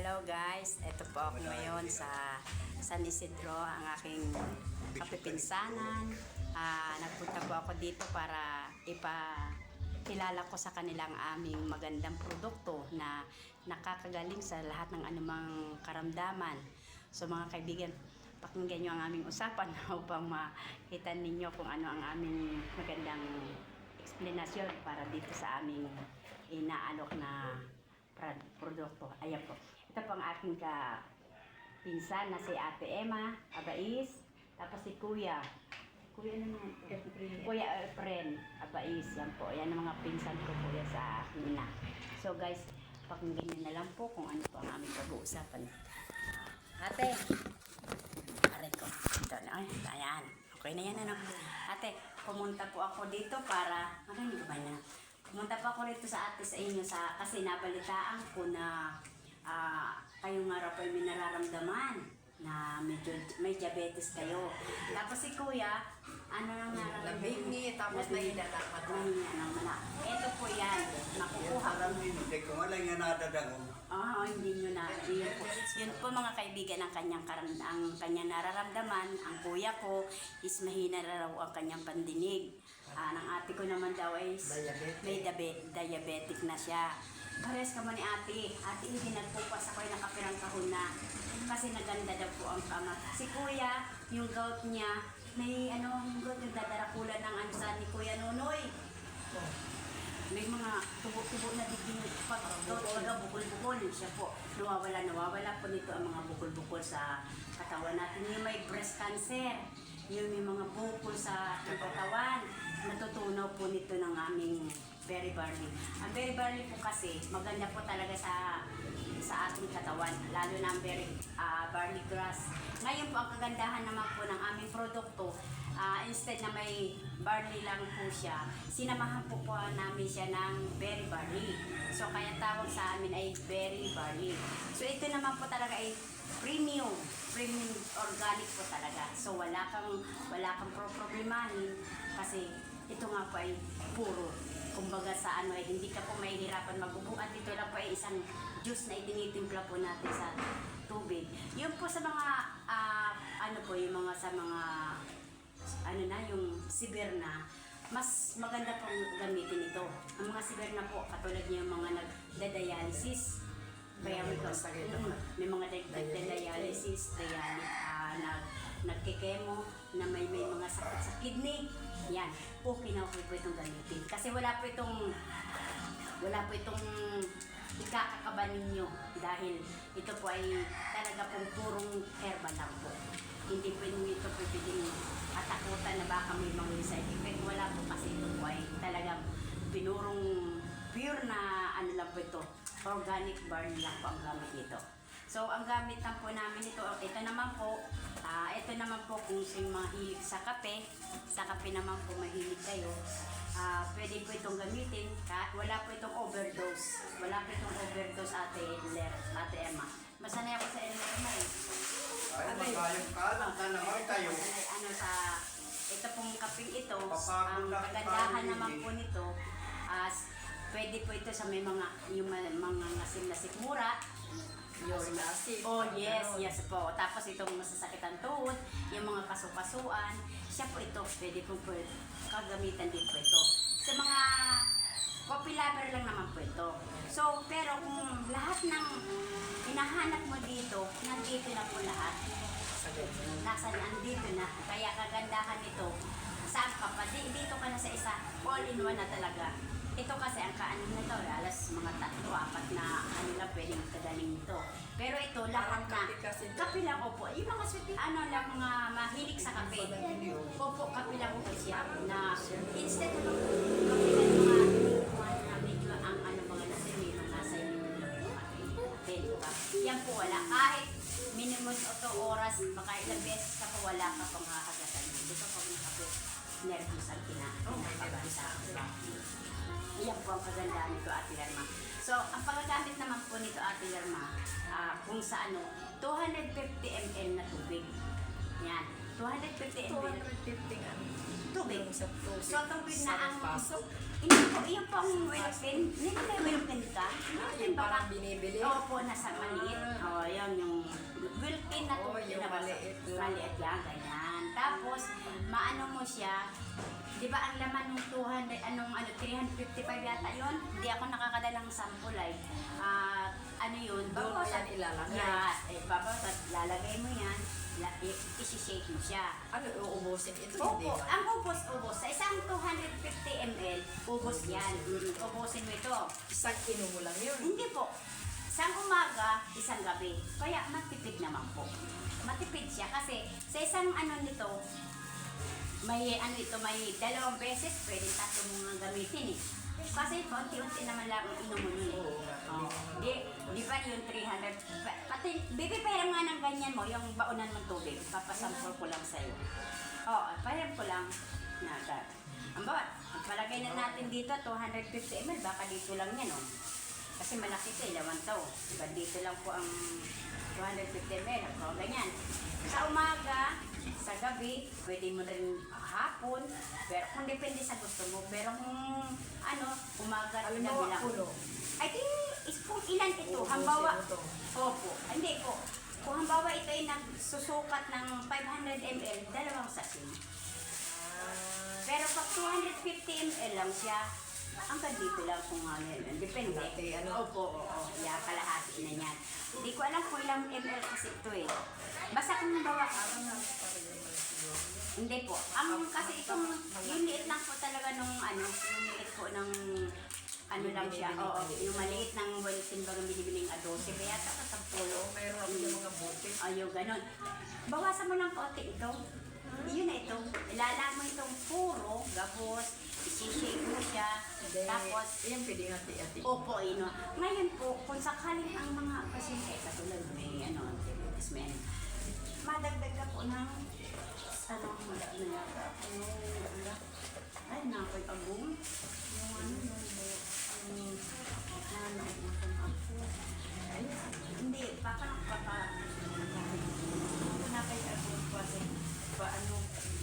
Hello guys, ito po ako ngayon sa San Isidro, ang aking kapipinsanan. Nagpunta po ako dito para ipakilala ko sa kanilang aming magandang produkto na nakakagaling sa lahat ng anumang karamdaman. So mga kaibigan, pakinggan nyo ang aming usapan upang makita ninyo kung ano ang aming magandang eksplanasyon para dito sa aming inaalok na produkto. Ayan po. Ito po ang aking pinsan na si Ate Emma Abais. Tapos si Kuya. Kuya ano naman? Kuya Efren Abais. Yan po. Yan ang mga pinsan ko po yan sa aking ina. So guys, pakinggan nyo na lang po kung ano po ang aming pag-uusapan. Ate! Aray ko. Ito na. Ayan. Okay na yan ano. Ate, pumunta po ako dito para... Ano ba na? Pumunta pa ako rito sa inyo kasi nabalitaan ko na kayong araw po ay may nararamdaman na medyo may diabetes kayo. Tapos si Kuya, ano nang nararamdaman? Labingi, tapos mahina ng mata. Mahina ng mata. Ito po yan, makukuha. Hindi ko wala nga nadadago. Hindi nyo na. Yun po mga kaibigan ang kanyang nararamdaman. Ang kuya ko is mahina raw ang kanyang pandinig. Ang ate ko naman daw ay may diabetic na siya. Pares ka mo ni ate. Ate, hindi nagpupas ako ay nakapirang kahon na. Kasi naganda daw po ang kama. Si kuya, yung gout niya, may yung gout yung dadarakulan ng sa ni Kuya Nonoy. May mga tubo-tubo na diging pag bukol-bukol siya po. Nawawala po nito ang mga bukol-bukol sa katawan natin. Yung may breast cancer, yung may mga bukol sa katawan, natutunaw po nito ng aming berry barley. Ang berry barley po kasi maganda po talaga sa ating katawan, lalo na ang barley grass. Ngayon po ang kagandahan naman po ng aming produkto, instead na may barley lang po siya, sinamahan po namin siya ng berry barley. So kaya tawag sa amin ay berry barley. So ito naman po talaga ay premium organic po talaga. So wala kang problemahin kasi ito nga po ay puro. Kumbaga sa ay hindi ka po mahihirapan magbubuhat. Ito lang po ay isang juice na itinitimpla po natin sa tubig. Yung po sa mga yung mga sa mga yung severe na, mas maganda pong gamitin ito. Ang mga severe na po, katulad niya yung mga nagda-dialysis. Kaya may mga nagda-dialysis, nagkikemo, na may mga sakit sa kidney. Yan, okay na okay po itong gamitin. Kasi wala po itong ikakakaban ninyo dahil ito po ay talaga pong purong herbal lang po. Hindi po ito pwedeng atakutan na baka may mga side effect. Wala po kasi ito po ay talagang pinurong pure na lang po ito. Organic barley lang po ang gamit nito. So, ang gamit lang po namin ito naman po kung sino mga hilig sa kape naman po mahilig kayo, pwede po itong gamitin, wala po itong overdose, Ate Emma. Masanay ako sa Emma eh. Ay, magkayong kalat na naman tayo. Ito pong kaping ito, ang kagandahan naman po nito, pwede po ito sa may mga ngasim na sikmura. Yes po. Tapos itong masasakit ang tuhod, yung mga kasukasuan, siya po ito, pwede po kagamitan din po ito. Sa mga coffee lover lang naman po ito. So, pero kung lahat ng hinahanap mo dito, nandito na po lahat. Nandito na. Kaya kagandahan nito, saan ka pa? Dito ka na sa isa, all-in-one na talaga. Ito kasi ang kaanin na ito, alas mga 3-4 na lang pwedeng kadaling nito. Pero ito, lahat na. Kape lang, opo. Yung mga sweet, mga mahilig sa kape. Opo, kape lang po siya. Na instead na kape lang mga medyo ang mga nasimino, nasa yung kape. Yan po wala. Kahit minimum 8 oras, baka ilang beses ka po wala ka pang hahagatan. Dito po yung kape. Nervous ang pinapaganda. Iyan po ang kagandahan nito, Ate Lerma. So, ang paggagamit naman po nito, Ate Lerma, kung sa 250 ml na tubig. Yan. 250 ml. 250 ano. Tubig. Yung sa tubig. So, tubig na ang... pasok. Hindi po, yung pang Wilpin. Hindi na may Wilpin ka? Yung parang binibili. Opo, nasa maliit. O, yan yung Wilpin na Oo, tubig yung na maliit lang. Maliit yan, ganyan. Tapos, maano mo siya, di ba ang laman ng 355 yata yun? Hindi ako nakakadalang sample ay. Ano yun? Doon mo yan ilalagay. Yeah, babasat, lalagay mo yan. Isi-shake mo siya. Ano, uubusin ito? Hindi Opo, ba? ang ubos. Sa isang 250 ml, ubos yan. Ubusin mo ito. Isang inom mo lang yun. Hindi po. Isang umaga, isang gabi. Kaya matipid naman po. Matipid siya kasi sa isang ano nito, may ano ito, may 2 beses, pwede 3 mo nga gamitin eh. Kasi konti-unti naman lang ang inom mo yun eh. Oo nga. Oh, di ba yung 300, pati, baby, pahiram nga ng ganyan mo, yung baunan mong tubig, papasampol ko lang sa'yo. Oo, pahiram ko lang. Nada. Ang bawat, palagay na natin dito, 250 ml, baka dito lang yan, oh. Kasi malaki ito, ilawan to. Diba dito lang po ang 250 ml, o ganyan. Sa umaga, sa gabi, pwede mo rin hapon, pero kung depende sa gusto mo, pero kung ano, umaga at Alam gabi mo, lang. puno. I think, kung ilan ito, Uubusin hambawa, mo to. opo, hindi po. Kung hambawa ito ay nagsusukat ng 500 ml, 2 sachet. Pero pag 250 ml lang siya, hanggang dito lang kung ano yun. Depende. Kalahati, ano? Opo, oo. Yeah, kalahati na yan. Hindi ko alam kung ilang ml kasi ito eh. Basta kung halimbawa, hindi po. Ang kasi itong, yung liit lang po talaga nung ano, yung liit po ng ano lang siya. Oo, yung maliit ng Wilson bagang binibiling a 12. Kaya sa 10. Oo, mayroon ako yung mga buti. Ayun, ganun. Bawasan mo ng konti ito. Yun na ito. Ilala mo itong puro, gapos, isi-shake mo siya. Tapos, Yan, pwede hati-hati. opo, ino. Ngayon po, kung sakaling ang mga pasyente, katulad may ano, diabetes, may ano, madagdag ka po ng ano, ay, nakoy agong. Yung ano, hindi, baka nakoy agong kasi, ano,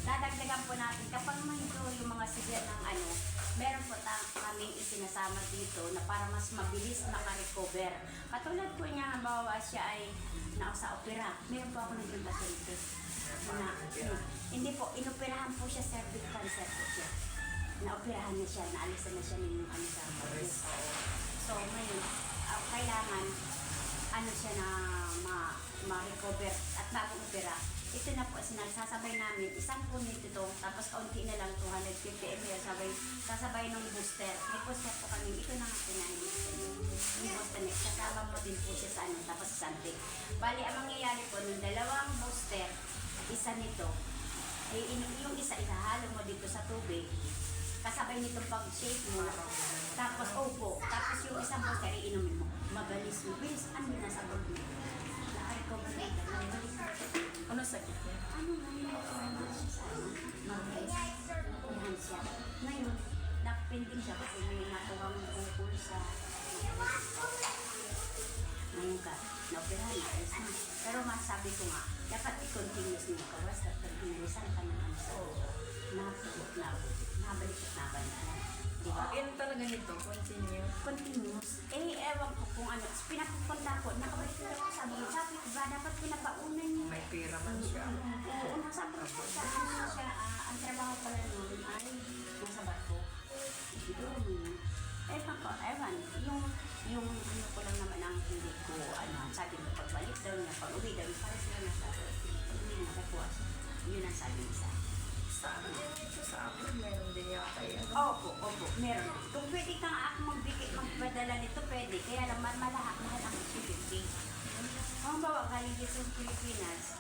dadagdagan po natin kapag mahito yung mga sigla ng ano, meron po kaming isinasama dito na para mas mabilis makarecover. Katulad po niya, halimbawa siya ay sa opera. Meron po ako naging pasyente na hindi po, inoperahan po siya, cervic cancer po siya. Naoperahan na siya, naalisan na siya ng ano sa So ngayon, kailangan ano siya na ma-recover at bagong opera. Ito na po, sasabay namin, isang punit ito, tapos kaunti na lang, 250 ml, sasabay ng booster. May booster po kami, ito na nga pinahin. Yung booster na, kasama mo din po siya sa ano, tapos sa santik. Bali, ang mangyayari po, ng 2 booster, isa nito, yung isa ihahalo mo dito sa tubig, kasabay nitong pag-shake mo, tapos opo, tapos yung isang booster, iinumin mo. Magalis mo, bilis, ano na sa booster mo? Naka-recover na ito, magalis mo. Ano sakit niya? Ano nga yung siya sa ano? Magalis siya. Ngayon, nakapinding siya kasi may natuwang bukol sa ngayon ka, na-operahan na, ayos na. Pero masabi ko nga, dapat i-continuous mo ka, basta continuousan ka na ano sa nabalik at nabalik na. Diba? Yan talaga nito, continue. Continuous. Ewan ko kung ano. Pinapupunta ko, nakabalik na ako sa mga sabi ko ba, dapat pinapaunan niya. May pera man siya. Oo, nasa barko siya. Ano siya, ang trabaho pala noon ay nasa barko. Ewan, yung ano ko lang naman ang hindi ko, ano, sabi mo, pagbalik daw niya, pag-uwi daw niya, para sila nasa hindi nakakuha siya. Yun ang sabi niya sa akin. Sa akin, meron din yata yan. Opo, meron. Kung pwede kang ako magpadala nito, pwede. Kaya lang, mahal ang 250. Kung bawa, galing dito sa Pilipinas,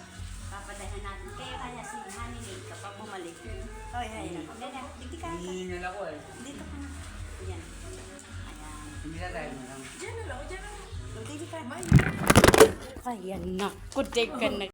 papadala natin. Kaya si Hanilin, kapag bumalik. Oy, hay na. Dito ka. Hihingal ako eh. Dito ka na. Ayan. Ayan. Hindi na tayo mo lang. Diyan na lang, diyan na lang. Dito ka. May Ayan na. Kuday ka na.